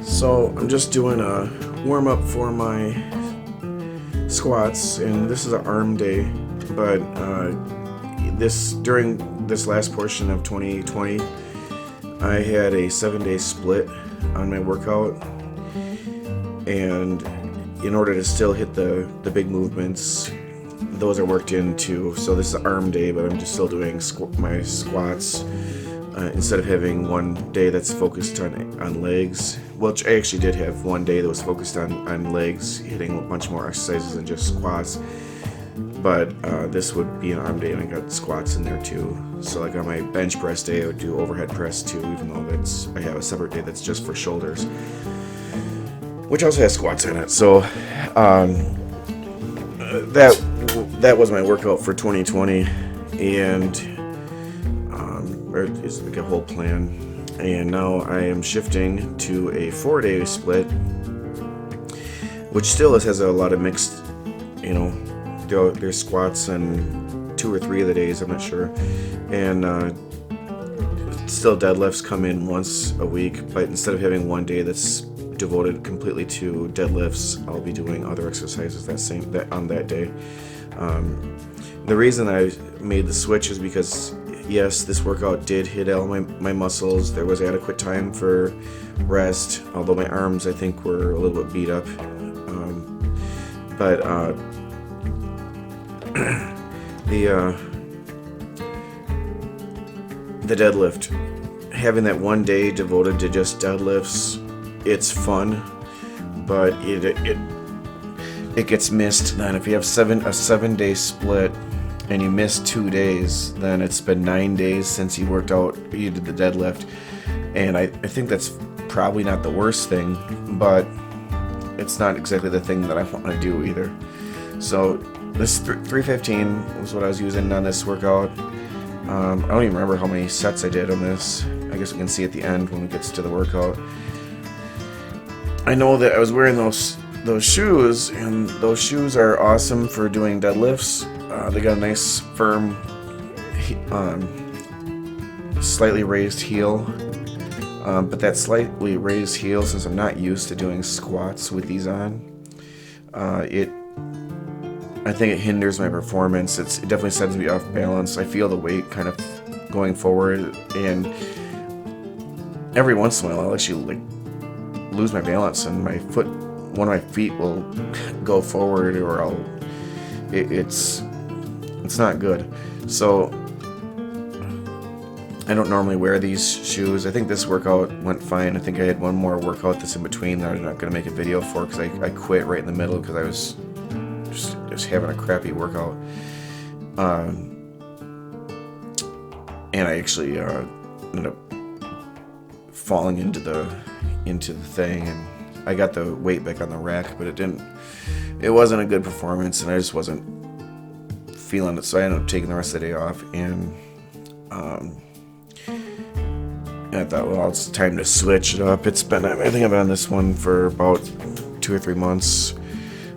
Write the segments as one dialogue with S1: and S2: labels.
S1: So I'm just doing a warm up for my squats, and this is an arm day, but during this last portion of 2020, I had a 7-day split on my workout, and in order to still hit the big movements, those are worked into. So this is arm day, but I'm just still doing my squats instead of having one day that's focused on legs. Which I actually did have one day that was focused on legs, hitting a bunch more exercises than just squats. But this would be an arm day, and I got squats in there too. So like on my bench press day, I would do overhead press too, even though I have a separate day that's just for shoulders, which also has squats in it. So that was my workout for 2020, and it's like a whole plan. And now I am shifting to a 4-day split, which still has a lot of mixed, there's squats and 2 or 3 of the days, I'm not sure, and still deadlifts come in once a week, but instead of having one day that's devoted completely to deadlifts, I'll be doing other exercises on that day. The reason I made the switch is because, yes, this workout did hit all my muscles. There was adequate time for rest, although my arms, I think, were a little bit beat up. But the deadlift, having that one day devoted to just deadlifts, it's fun, but it gets missed. Then if you have a 7-day split and you miss 2 days, then it's been 9 days since you did the deadlift. And I think that's probably not the worst thing, but it's not exactly the thing that I want to do either. So this 315 was what I was using on this workout. I don't even remember how many sets I did on this. I guess we can see at the end when it gets to the workout. I know that I was wearing those shoes, and those shoes are awesome for doing deadlifts. They got a nice firm, slightly raised heel, but that slightly raised heel, since I'm not used to doing squats with these on, I think it hinders my performance. It definitely sends me off balance. I feel the weight kind of going forward, and every once in a while I'll actually lose my balance, and one of my feet will go forward, or it's not good. So I don't normally wear these shoes. I think this workout went fine. I think I had one more workout that's in between that I'm not going to make a video for, because I quit right in the middle because I was just having a crappy workout. And I actually ended up falling into the thing, and I got the weight back on the rack, but it wasn't a good performance, and I just wasn't feeling it, so I ended up taking the rest of the day off, and I thought, well, it's time to switch it up. I think I've been on this one for about 2 or 3 months,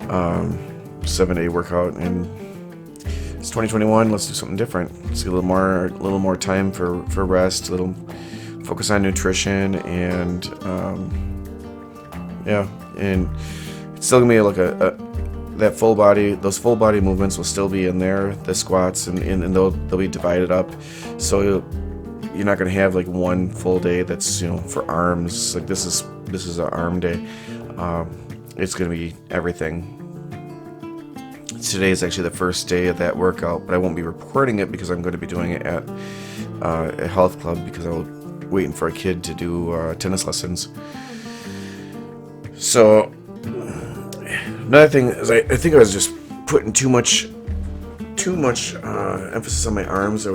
S1: 7-day workout, and it's 2021. Let's do something different. Let's get a little more time for rest, a little focus on nutrition, and and it's still gonna be like those full body movements will still be in there, the squats, and they'll be divided up, so you're not gonna have like one full day that's for arms. Like this is an arm day. It's gonna be everything. Today is actually the first day of that workout, but I won't be recording it because I'm going to be doing it at a health club, because I'm waiting for a kid to do tennis lessons. So another thing is I think I was just putting too much emphasis on my arms. I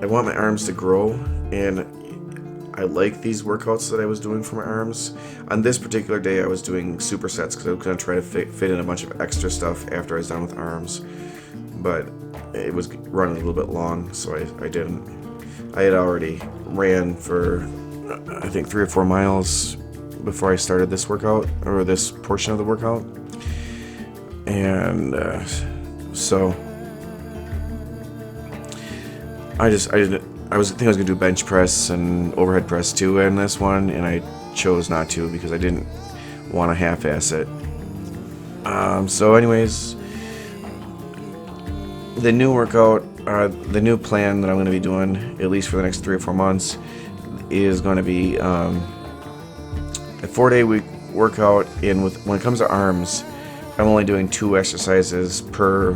S1: want my arms to grow, and I like these workouts that I was doing for my arms. On this particular day, I was doing supersets because I was going to try to fit in a bunch of extra stuff after I was done with arms. But it was running a little bit long, so I didn't. I had already ran for, I think, 3 or 4 miles before I started this workout, or this portion of the workout. And so I think I was gonna do bench press and overhead press too in this one, and I chose not to because I didn't want to half-ass it. So anyways, the new workout, the new plan that I'm going to be doing, at least for the next 3 or 4 months, is going to be a 4-day week workout. And when it comes to arms, I'm only doing 2 exercises per,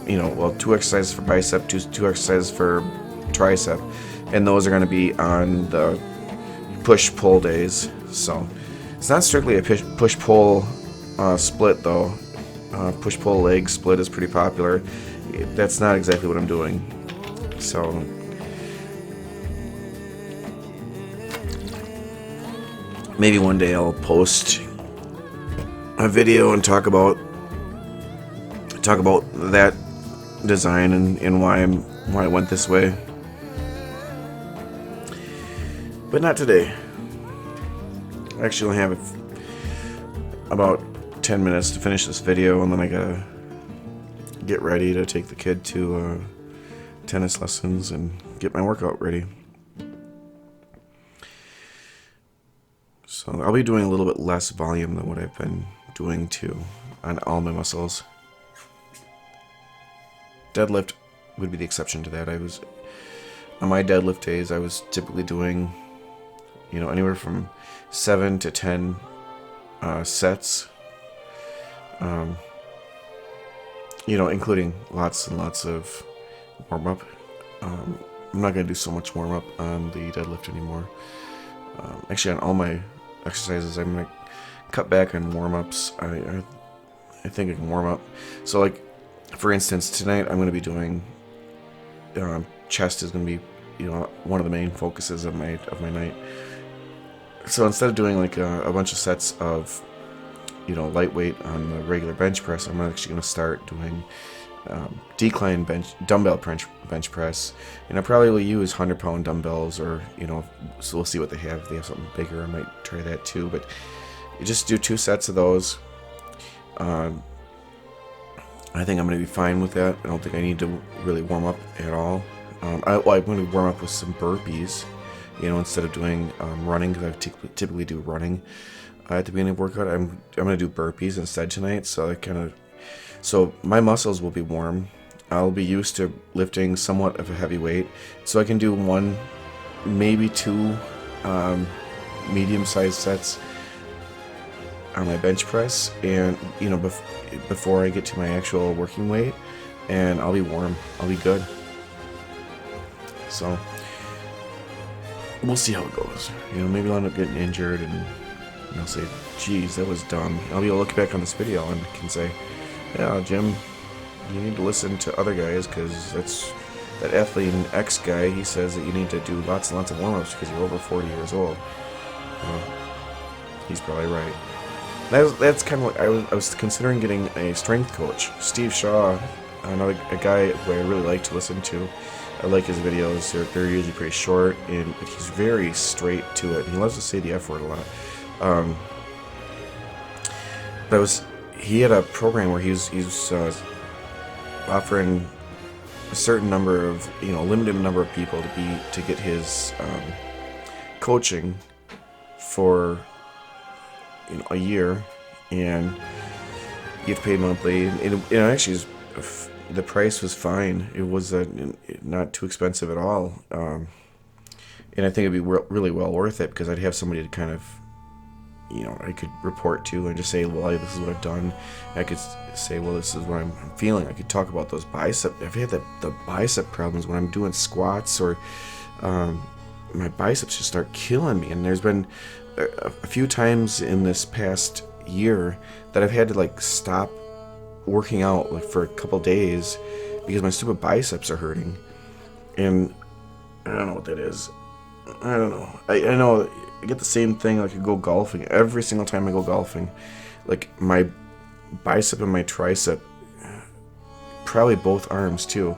S1: 2 exercises for bicep, two exercises for tricep, and those are going to be on the push-pull days. So it's not strictly a push-pull split though. Push-pull leg split is pretty popular. That's not exactly what I'm doing. So maybe one day I'll post a video and talk about that design and why I went this way. But not today. I actually only have about 10 minutes to finish this video, and then I gotta get ready to take the kid to tennis lessons and get my workout ready. So I'll be doing a little bit less volume than what I've been doing too on all my muscles. Deadlift would be the exception to that. On my deadlift days, I was typically doing, anywhere from 7 to 10 sets. Including lots and lots of warm-up. I'm not going to do so much warm-up on the deadlift anymore. Actually, on all my exercises, I'm going to cut back on warm-ups. I think I can warm up. So, like, for instance, tonight I'm going to be doing chest is going to be, one of the main focuses of my night. So instead of doing like a bunch of sets of lightweight on the regular bench press, I'm actually going to start doing decline dumbbell bench press. And I probably will use 100-pound dumbbells, or so we'll see what they have. If they have something bigger, I might try that too. But you just do 2 sets of those. I think I'm going to be fine with that. I don't think I need to really warm up at all. I'm going to warm up with some burpees, instead of doing running, because I typically do running at the beginning of workout. I'm going to do burpees instead tonight, so my muscles will be warm. I'll be used to lifting somewhat of a heavy weight, so I can do 1, maybe 2 medium-sized sets on my bench press, and before I get to my actual working weight, and I'll be warm. I'll be good. So we'll see how it goes. Maybe I'll end up getting injured, and I'll say, "Geez, that was dumb." I'll be able to look back on this video and can say, "Yeah, Jim, you need to listen to other guys, because that athlete X guy. He says that you need to do lots and lots of warm-ups because you're over 40 years old." Well, he's probably right. That's kind of what I was considering getting a strength coach. Steve Shaw, a guy who I really like to listen to. I like his videos. They're usually pretty short, but he's very straight to it. He loves to say the F word a lot. He had a program where he's offering a certain number of, limited number of people to get his coaching for a year, and you have to pay monthly. And actually, the price was fine. It was not too expensive at all, and I think it'd be really well worth it, because I'd have somebody to kind of, I could report to and just say, "Well, this is what I've done." I could say, "Well, this is what I'm feeling." I could talk about those bicep. I've had the bicep problems when I'm doing squats, or my biceps just start killing me. And there's been a few times in this past year that I've had to stop working out for a couple days because my stupid biceps are hurting. And I don't know what that is. I don't know. I know I get the same thing. I could go golfing. Every single time I go golfing, my bicep and my tricep, probably both arms too,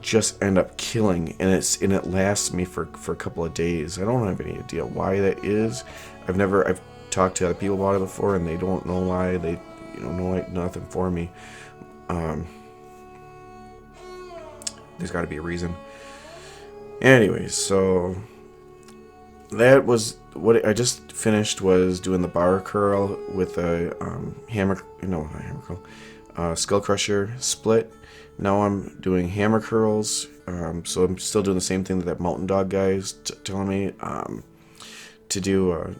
S1: just end up killing, and it lasts me for a couple of days. I don't have any idea why that is. I've talked to other people about it before, and they don't know why. They know nothing for me. There's got to be a reason. Anyways, so that was what I just finished, was doing the bar curl with a skull crusher split. Now I'm doing hammer curls. So I'm still doing the same thing that Mountain Dog guy is telling me to do.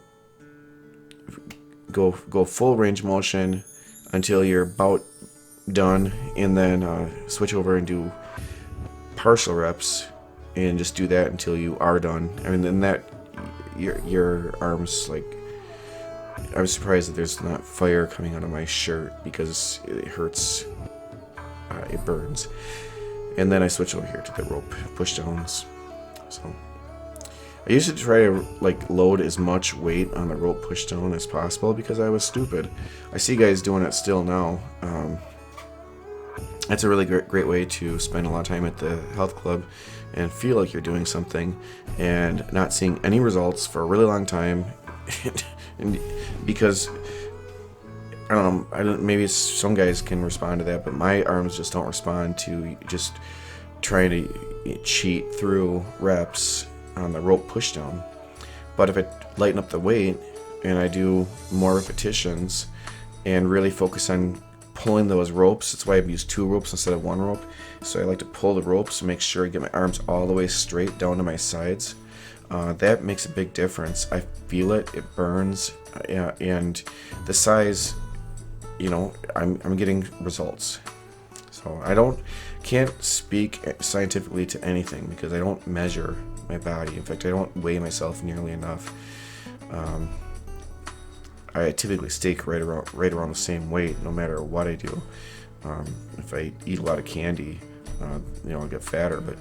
S1: Go full range motion until you're about done, and then switch over and do partial reps, and just do that until you are done. I mean, then that your arms, like, I was surprised that there's not fire coming out of my shirt because it hurts. It burns. And then I switch over here to the rope push downs. So I used to try to like load as much weight on the rope push down as possible because I was stupid. I see guys doing it still now. That's a really great way to spend a lot of time at the health club and feel like you're doing something and not seeing any results for a really long time. And because I don't know, maybe some guys can respond to that, but my arms just don't respond to just trying to cheat through reps on the rope push down. But if I lighten up the weight and I do more repetitions and really focus on pulling those ropes, that's why I've used 2 ropes instead of 1 rope. So I like to pull the ropes to make sure I get my arms all the way straight down to my sides. That makes a big difference. I feel it burns, and the size, I'm getting results. So I can't speak scientifically to anything because I don't measure my body. In fact, I don't weigh myself nearly enough. I typically stay right around the same weight no matter what I do. If I eat a lot of candy, I'll get fatter. But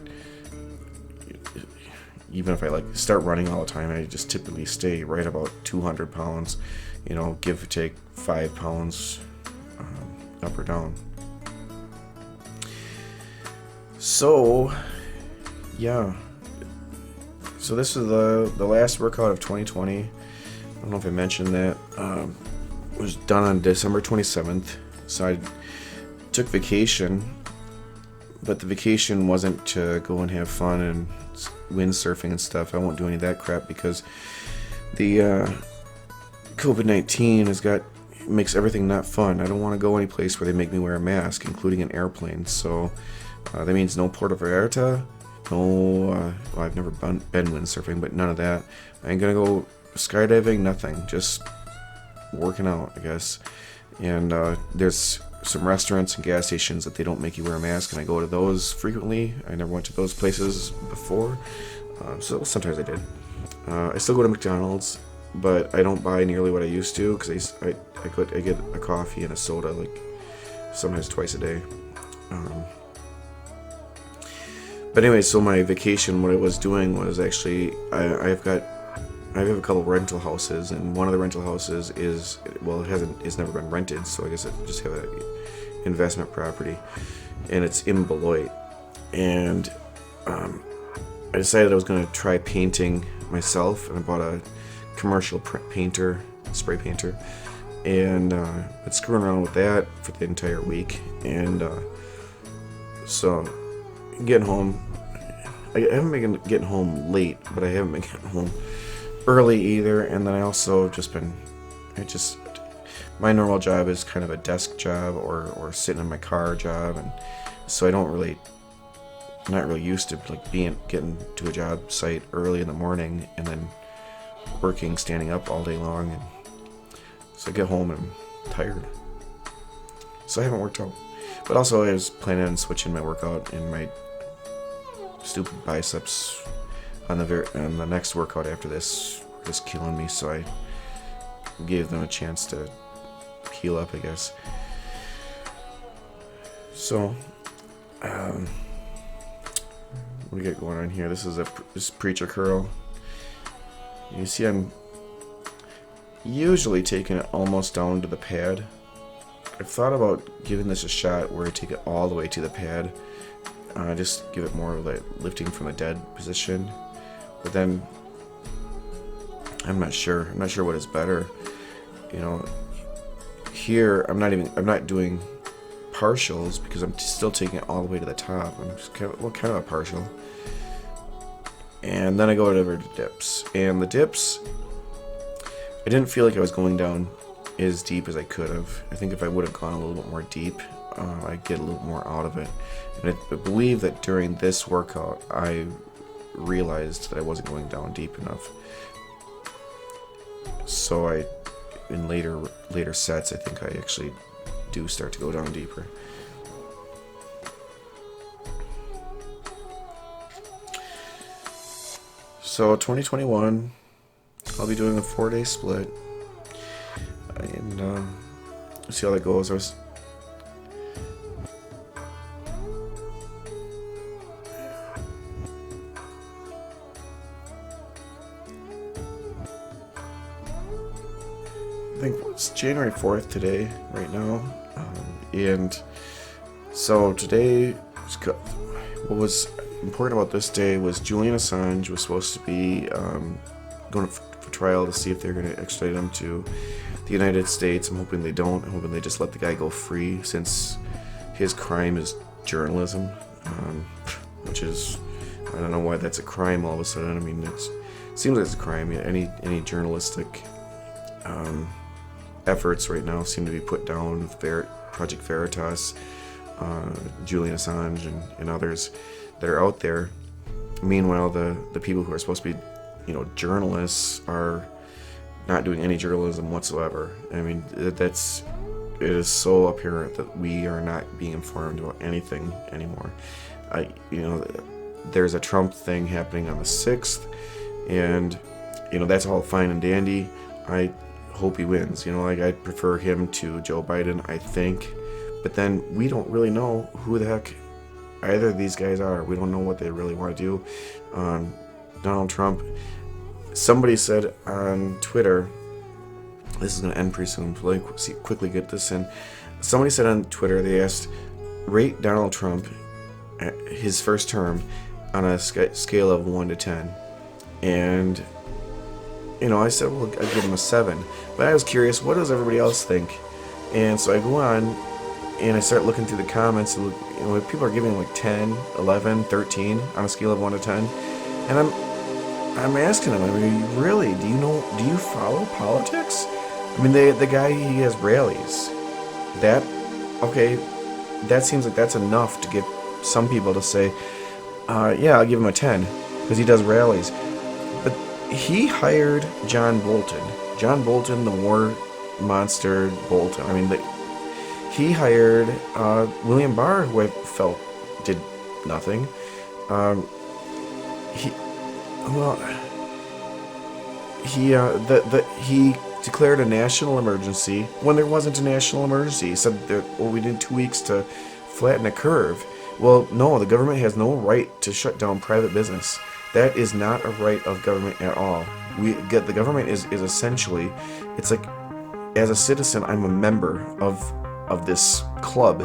S1: even if I start running all the time, I just typically stay right about 200 pounds. Give or take 5 pounds up or down. So, yeah. So this is the last workout of 2020. I don't know if I mentioned that. It was done on December 27th. So I took vacation, but the vacation wasn't to go and have fun and windsurfing and stuff. I won't do any of that crap because the COVID-19 makes everything not fun. I don't want to go any place where they make me wear a mask, including an airplane. So that means no Puerto Vallarta, no, I've never been windsurfing, but none of that. I ain't gonna go skydiving, nothing. Just working out, I guess. And there's some restaurants and gas stations that they don't make you wear a mask, and I go to those frequently. I never went to those places before, so sometimes I did. I still go to McDonald's, but I don't buy nearly what I used to because I get a coffee and a soda sometimes twice a day. But anyway, so my vacation, what I was doing was actually I have a couple rental houses, and one of the rental houses it's never been rented, so I guess I just have an investment property, and it's in Beloit. And I decided I was going to try painting myself, and I bought a commercial painter, spray painter, and been screwing around with that for the entire week. And so getting home, I haven't been getting home late, but I haven't been getting home early either. And then I also my normal job is kind of a desk job or sitting in my car job, and so I'm not really used to getting to a job site early in the morning and then working standing up all day long. And so I get home and I'm tired, so I haven't worked out. But also I was planning on switching my workout and my stupid biceps on the next workout after this were just killing me, so I gave them a chance to heal up, I guess. So what do we got going on here? This is this preacher curl. You see I'm usually taking it almost down to the pad. I've thought about giving this a shot where I take it all the way to the pad. Just give it more like lifting from the dead position. But then I'm not sure what is better. Here I'm not doing partials because I'm still taking it all the way to the top. I'm just kind of a partial. And then I go over to dips. And the dips, I didn't feel like I was going down as deep as I could have. I think if I would have gone a little bit more deep, I'd get a little more out of it. And I believe that during this workout, I realized that I wasn't going down deep enough. So in later sets, I think I actually do start to go down deeper. So 2021, I'll be doing a 4-day split, and see how that goes. I think it's January 4th today, right now, and so today, what was important about this day was Julian Assange was supposed to be going for trial to see if they're going to extradite him to the United States. I'm hoping they don't. I'm hoping they just let the guy go free, since his crime is journalism, which is, I don't know why that's a crime all of a sudden. I mean, it seems like it's a crime. Any journalistic efforts right now seem to be put down with Project Veritas, Julian Assange, and others that are out there. Meanwhile, the people who are supposed to be, journalists are not doing any journalism whatsoever. I mean, it is so apparent that we are not being informed about anything anymore. There's a Trump thing happening on the 6th, and that's all fine and dandy. I hope he wins. I prefer him to Joe Biden, I think, but then we don't really know who the heck either of these guys are. We don't know what they really want to do. Donald Trump, somebody said on Twitter, this is going to end pretty soon, so let me quickly get this in. Somebody said on Twitter, they asked, rate Donald Trump, his first term, on a scale of 1 to 10. And, I said, well, I'd give him a 7. But I was curious, what does everybody else think? And so I go on, and I start looking through the comments, and people are giving like 10, 11, 13 on a scale of 1 to 10. And I'm asking them, really, do you follow politics? I mean, the guy, he has rallies. That seems like that's enough to get some people to say, yeah, I'll give him a 10, because he does rallies. But he hired John Bolton. John Bolton, the war monster Bolton. I mean, he hired William Barr, who I felt did nothing. He declared a national emergency when there wasn't a national emergency. He said that, we need 2 weeks to flatten a curve. Well, no, the government has no right to shut down private business. That is not a right of government at all. The government is essentially, it's like, as a citizen, I'm a member of this club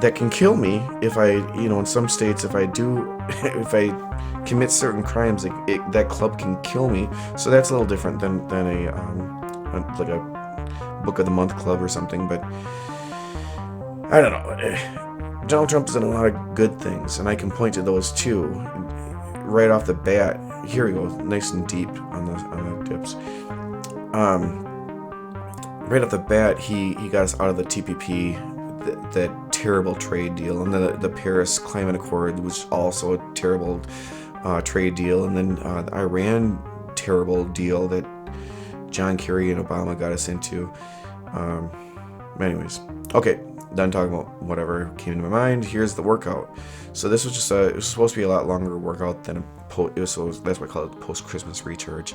S1: that can kill me if I, in some states, if I commit certain crimes, that club can kill me. So that's a little different than like a Book of the Month club or something. But I don't know. Donald Trump has done a lot of good things, and I can point to those too. Right off the bat, here we go, nice and deep on the dips. Right off the bat, he got us out of the TPP, that terrible trade deal, and then the Paris Climate Accord was also a terrible trade deal, and then the Iran terrible deal that John Kerry and Obama got us into. Anyways, okay, done talking about whatever came to my mind. Here's the workout. So this was just it was supposed to be a lot longer workout than that's why I call it post-Christmas recharge.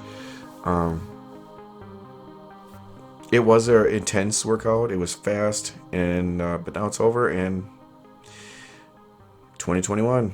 S1: It was an intense workout. It was fast, and but now it's over, and 2021.